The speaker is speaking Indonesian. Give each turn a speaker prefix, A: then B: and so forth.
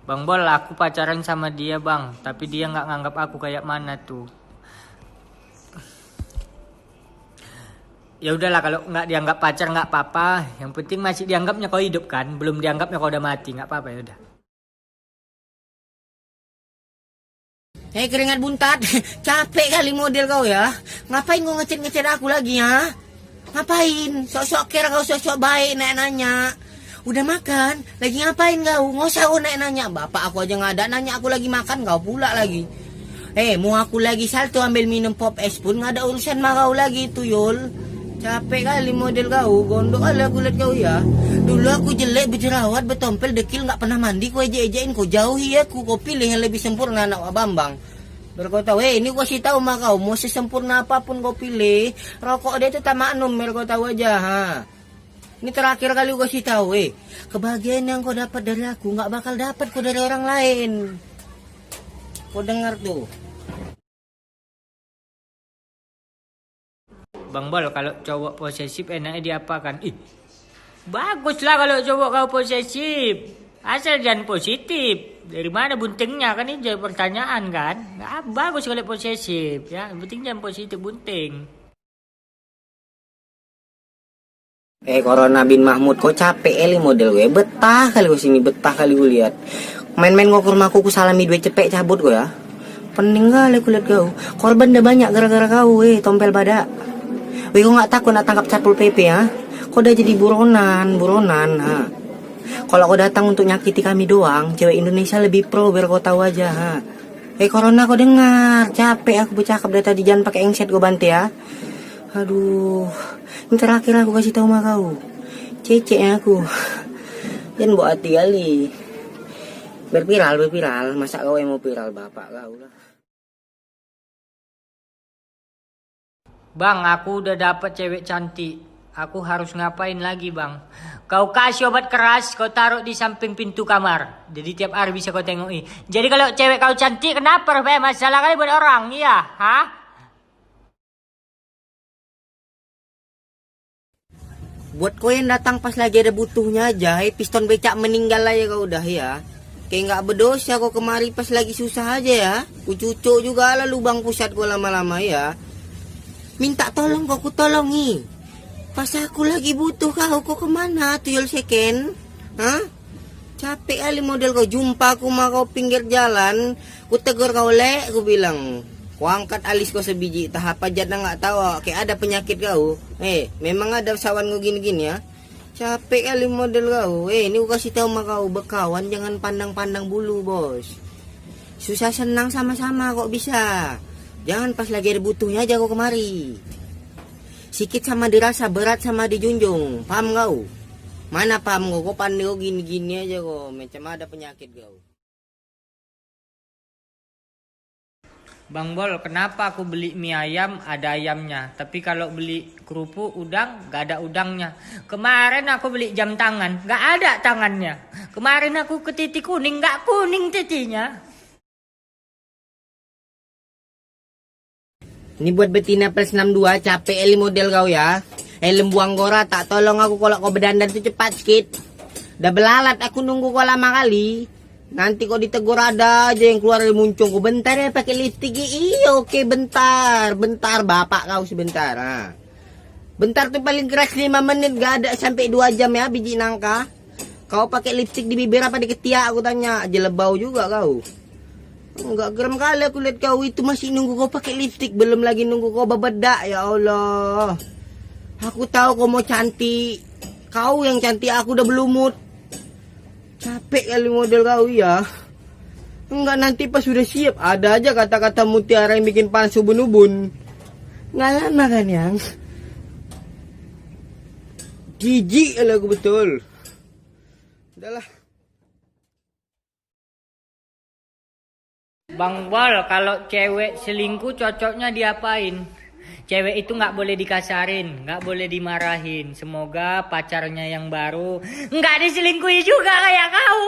A: Bang Bol, aku pacaran sama dia bang, tapi dia nggak nganggap aku kayak mana tuh. Ya udahlah, kalau nggak dianggap pacar nggak apa-apa. Yang penting masih dianggapnya kau hidup kan, belum dianggapnya kau udah mati, nggak apa-apa ya udah.
B: Hei keringat buntat, capek kali model kau ya. Ngapain kau ngechat aku lagi ya? Ngapain? Sok-sok kira kau sok-sok baik nanya. Udah makan? Lagi ngapain kau? Nggak usah kau nanya. Bapak aku aja nggak ada nanya aku lagi makan, kau pula lagi. Mau aku lagi salto ambil minum pop es pun nggak ada urusan sama kau lagi tuyul. Capek kali model kau, gondok kali aku liat kau ya. Dulu aku jelek, berjerawat, bertompel, dekil, nggak pernah mandi, kau eja-ejain, kau jauhi aku, kau pilih yang lebih sempurna anak Wak Bambang. Biar kau tahu, ini kau kasih tahu sama kau, mau sesempurna apapun kau pilih, rokok dia itu tak maklum, biar kau tahu aja, ha. Ini terakhir kali kau kasih tahu, kebahagiaan yang kau dapat dari aku nggak bakal dapat kau dari orang lain. Kau dengar tuh.
A: Bang Bol, kalau cowok posesif enaknya diapakan? Baguslah kalau cowok kau posesif. Asal jangan positif. Dari mana buntingnya kan ini jadi pertanyaan kan? Nggak bagus kalau posesif ya. Yang penting jangan positif bunting.
B: Corona bin Mahmud, kok capek eli model gue. Betah kali gue sini, betah kali gue lihat. Main-main gue ke rumahku, ku salami duit cepek cabut gue ya. Pening kali aku lihat kau. Korban udah banyak gara-gara kau, tompel badak. Kau nggak takut nak tangkap satpol PP ya? Kau udah jadi buronan, ha. Kalau kau datang untuk nyakiti kami doang, cewek Indonesia lebih pro biar kau tahu aja, ha. Corona kau dengar, capek aku bercakap dari tadi, jangan pakai engset gue bantu ya. Aduh, ini terakhir aku kasih tahu sama kau. Cece aku. Jangan buat hati kali. Berviral, masa kau yang mau viral bapak kau lah.
A: Bang, aku udah dapet cewek cantik. Aku harus ngapain lagi bang? Kau kasih obat keras, kau taruh di samping pintu kamar. Jadi tiap hari bisa kau tengoki. Jadi kalau cewek kau cantik, kenapa? Masalah kali buat orang, iya? Hah?
B: Buat kau yang datang pas lagi ada butuhnya aja, piston becak meninggal aja kau udah ya. Kayak nggak berdosa kau kemari pas lagi susah aja ya. Ku cucuk juga lah lubang pusat kau lama-lama ya. Minta tolong kau, ku tolongi. Pas aku lagi butuh kau kemana tuyul second? Hah? Capek kali model kau, jumpa aku sama kau pinggir jalan. Ku tegur kau ku bilang, ku angkat alis kau sebiji, tahap aja nggak tahu kayak ada penyakit kau. Memang ada sawan kau gini-gini ya. Capek kali model kau. Ini ku kasih tahu sama kau, berkawan jangan pandang-pandang bulu bos. Susah senang sama-sama kok bisa. Jangan pas lagi ada butuhnya aja kau kemari. Sikit sama dirasa, berat sama dijunjung. Paham kau? Mana paham kau? Kau pandai kau gini-gini aja kau. Macam ada penyakit kau.
A: Bang Bol, kenapa aku beli mie ayam ada ayamnya, tapi kalau beli kerupuk udang gak ada udangnya? Kemarin aku beli jam tangan, gak ada tangannya. Kemarin aku ke titik kuning, gak kuning titinya.
B: Ini buat betina plus 62, capek eli model kau ya. Lembu anggora, tak tolong aku kalau kau berdandan tuh cepat sikit. Udah belalat aku nunggu kau lama kali. Nanti kau ditegur ada aja yang keluar dari muncung. Kau bentar ya pakai lipstick. Iya oke bentar bapak kau sebentar. Bentar tuh paling keras 5 menit, gak ada sampai 2 jam ya biji nangka. Kau pakai lipstick di bibir apa di ketiak aku tanya. Jelebau juga kau. Enggak geram kali aku lihat kau itu masih nunggu kau pakai lipstick, belum lagi nunggu kau bebedak. Ya Allah, aku tahu kau mau cantik, kau yang cantik, aku udah berlumut. Capek kali model kau ya. Enggak, nanti pas sudah siap ada aja kata-kata mutiara yang bikin panas ubun-ubun. Nggak lama kan yang jijik kali aku betul. Udahlah.
A: Bang Bol, kalau cewek selingkuh cocoknya diapain? Cewek itu nggak boleh dikasarin, nggak boleh dimarahin. Semoga pacarnya yang baru nggak diselingkuhi juga kayak kau.